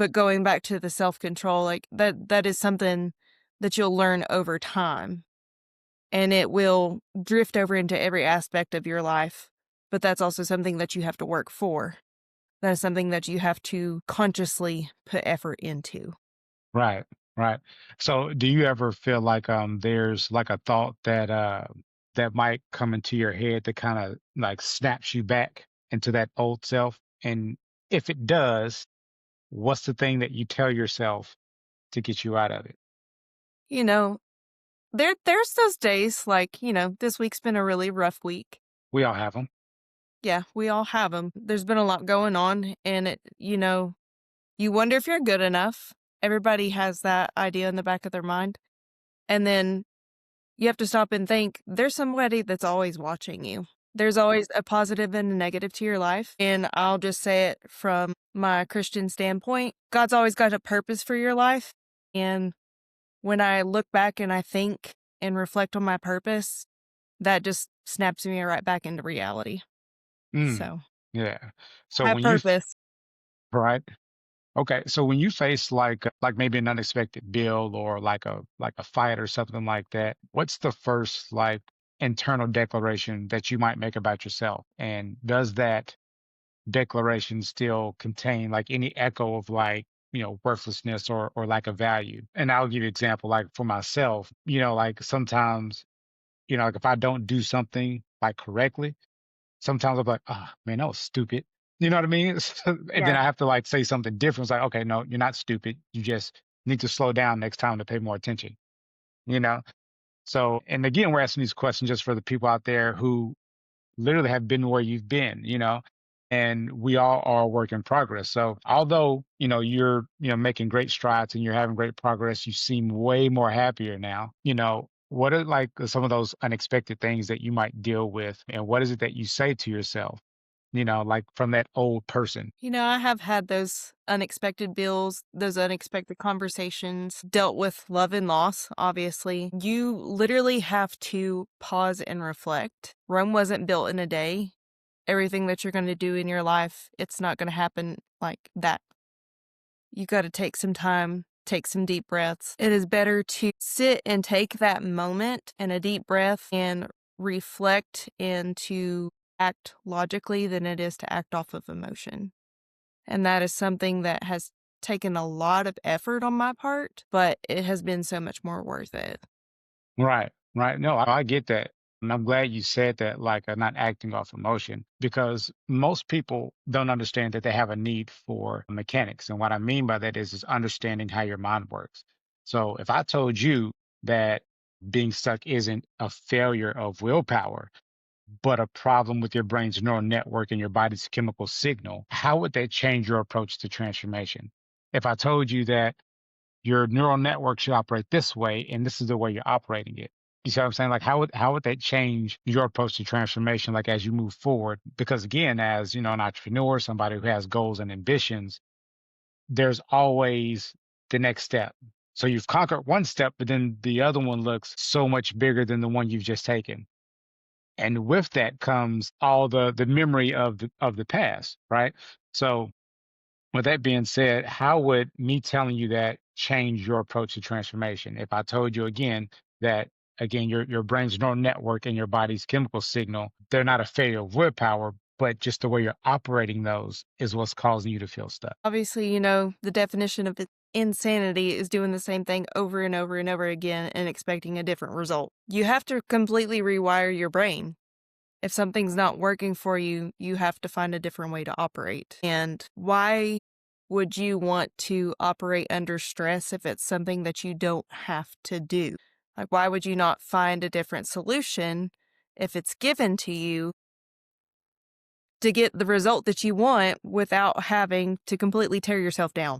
But going back to the self-control, like that is something that you'll learn over time, and it will drift over into every aspect of your life. But that's also something that you have to work for. That is something that you have to consciously put effort into. Right, right. So do you ever feel like there's like a thought that that might come into your head that kind of like snaps you back into that old self? And if it does, what's the thing that you tell yourself to get you out of it? You know, there's those days like, this week's been a really rough week. We all have them. Yeah, we all have them. There's been a lot going on, and you wonder if you're good enough. Everybody has that idea in the back of their mind. And then you have to stop and think there's somebody that's always watching you. There's always a positive and a negative to your life. And I'll just say it from my Christian standpoint. God's always got a purpose for your life. And when I look back and I think and reflect on my purpose, that just snaps me right back into reality. Mm, So yeah. So I have when you purpose. right. Okay. So when you face like maybe an unexpected bill or like a fight or something like that, what's the first like internal declaration that you might make about yourself? And does that declaration still contain like any echo of like, worthlessness or lack of value? And I'll give you an example, like for myself, like sometimes, like if I don't do something like correctly, sometimes I'm like, "Ah, man, that was stupid." You know what I mean? And then Yeah. I have to like say something different. It's like, okay, no, you're not stupid. You just need to slow down next time to pay more attention. You know? So, and again, we're asking these questions just for the people out there who literally have been where you've been, and we all are a work in progress. So although, you're, making great strides and you're having great progress, you seem way more happier now, what are like some of those unexpected things that you might deal with? And what is it that you say to yourself, like from that old person? I have had those unexpected bills, those unexpected conversations, dealt with love and loss, obviously. You literally have to pause and reflect. Rome wasn't built in a day. Everything that you're going to do in your life, it's not going to happen like that. You got to take some time, take some deep breaths. It is better to sit and take that moment and a deep breath and reflect and to act logically than it is to act off of emotion. And that is something that has taken a lot of effort on my part, but it has been so much more worth it. Right, right. No, I get that. And I'm glad you said that, like not acting off emotion, because most people don't understand that they have a need for mechanics. And what I mean by that is understanding how your mind works. So if I told you that being stuck isn't a failure of willpower, but a problem with your brain's neural network and your body's chemical signal, how would that change your approach to transformation? If I told you that your neural network should operate this way, and this is the way you're operating it. You see what I'm saying? Like, how would that change your approach to transformation, like as you move forward? Because again, as an entrepreneur, somebody who has goals and ambitions, there's always the next step. So you've conquered one step, but then the other one looks so much bigger than the one you've just taken. And with that comes all the memory of the past, right? So with that being said, how would me telling you that change your approach to transformation? If I told you again that again your brain's neural network and your body's chemical signal, they're not a failure of willpower, but just the way you're operating those is what's causing you to feel stuck. Obviously, the definition of insanity is doing the same thing over and over and over again and expecting a different result. You have to completely rewire your brain. If something's not working for you, you have to find a different way to operate. And why would you want to operate under stress if it's something that you don't have to do? Like, why would you not find a different solution if it's given to you to get the result that you want without having to completely tear yourself down?